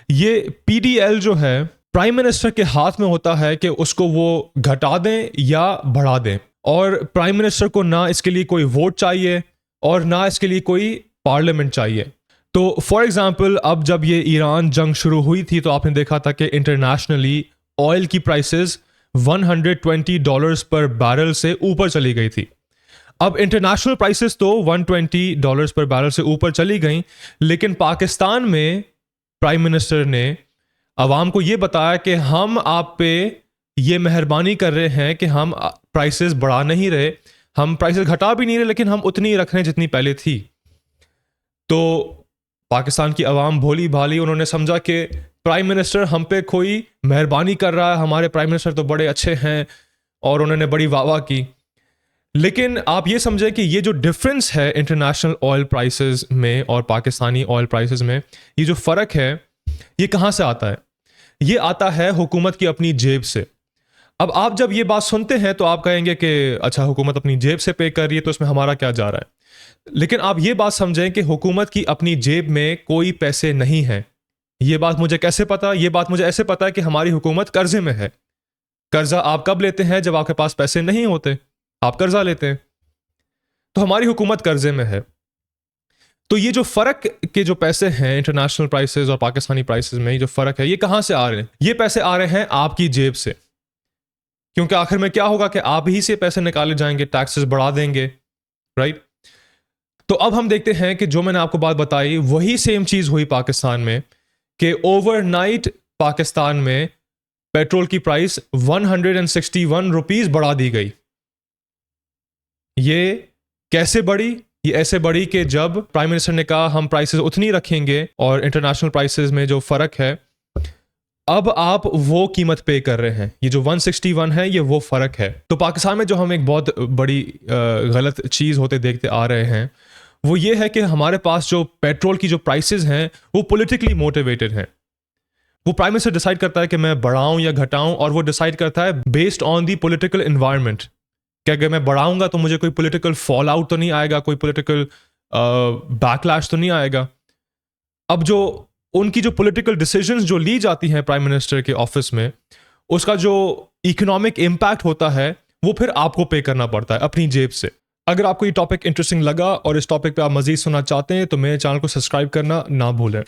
ये पीडीएल जो है प्राइम मिनिस्टर के हाथ में होता है कि उसको वो घटा दें या बढ़ा दें, और प्राइम मिनिस्टर को ना इसके लिए कोई वोट चाहिए और ना इसके लिए कोई पार्लियामेंट चाहिए। तो फॉर एग्जांपल अब जब ये ईरान जंग शुरू हुई थी तो आपने देखा था कि इंटरनेशनली ऑयल की प्राइसेस $120 पर बैरल से ऊपर चली गई थी। अब इंटरनेशनल प्राइसेस तो $120 पर बैरल से ऊपर चली गई, लेकिन पाकिस्तान में प्राइम मिनिस्टर ने अवाम को ये बताया कि हम आप पे ये मेहरबानी कर रहे हैं कि हम प्राइसेस बढ़ा नहीं रहे, हम प्राइसेस घटा भी नहीं रहे, लेकिन हम उतनी ही रख रहे हैं जितनी पहले थी। तो पाकिस्तान की अवाम भोली भाली, उन्होंने समझा कि प्राइम मिनिस्टर हम पे कोई मेहरबानी कर रहा है, हमारे प्राइम मिनिस्टर तो बड़े अच्छे हैं, और उन्होंने बड़ी वाह की। लेकिन आप ये समझें कि ये जो डिफरेंस है इंटरनेशनल ऑयल प्राइसेस में और पाकिस्तानी ऑयल प्राइसेस में, ये जो फ़र्क है ये कहाँ से आता है? ये आता है हुकूमत की अपनी जेब से। अब आप जब ये बात सुनते हैं तो आप कहेंगे कि अच्छा, हुकूमत अपनी जेब से पे कर रही है तो इसमें हमारा क्या जा रहा है। लेकिन आप ये बात समझें कि हुकूमत की अपनी जेब में कोई पैसे नहीं है। ये बात मुझे कैसे पता? ये बात मुझे ऐसे पता है कि हमारी हुकूमत कर्जे में है। कर्जा आप कब लेते हैं? जब आपके पास पैसे नहीं होते, आप कर्जा लेते हैं। तो हमारी हुकूमत कर्जे में है। तो ये जो फर्क के जो पैसे हैं इंटरनेशनल प्राइसेस और पाकिस्तानी प्राइसेस में, ये जो फर्क है ये कहां से आ रहे हैं? ये पैसे आ रहे हैं आपकी जेब से, क्योंकि आखिर में क्या होगा कि आप ही से पैसे निकाले जाएंगे, टैक्सेस बढ़ा देंगे, राइट? तो अब हम देखते हैं कि जो मैंने आपको बात बताई वही सेम चीज हुई पाकिस्तान में, कि ओवरनाइट पाकिस्तान में पेट्रोल की प्राइस 161 रुपीज बढ़ा दी गई। ये कैसे बढ़ी? ये ऐसे बढ़ी कि जब प्राइम मिनिस्टर ने कहा हम प्राइसेस उतनी रखेंगे और इंटरनेशनल प्राइसेस में जो फर्क है, अब आप वो कीमत पे कर रहे हैं। ये जो 161 है ये वो फर्क है। तो पाकिस्तान में जो हम एक बहुत बड़ी गलत चीज़ होते देखते आ रहे हैं वो ये है कि हमारे पास जो पेट्रोल की जो प्राइसेस हैं वो पॉलिटिकली मोटिवेटेड हैं। वो प्राइम मिनिस्टर डिसाइड करता है कि मैं बढ़ाऊं या घटाऊं, और वो डिसाइड करता है based on the political environment कि अगर मैं बढ़ाऊंगा तो मुझे कोई पॉलिटिकल फॉल आउट तो नहीं आएगा, कोई पॉलिटिकल बैकलैश तो नहीं आएगा। अब जो उनकी जो पॉलिटिकल डिसीजंस जो ली जाती हैं प्राइम मिनिस्टर के ऑफिस में, उसका जो इकोनॉमिक इम्पैक्ट होता है वो फिर आपको पे करना पड़ता है अपनी जेब से। अगर आपको ये टॉपिक इंटरेस्टिंग लगा और इस टॉपिक पे आप मजीद सुनना चाहते हैं तो मेरे चैनल को सब्सक्राइब करना ना भूलें।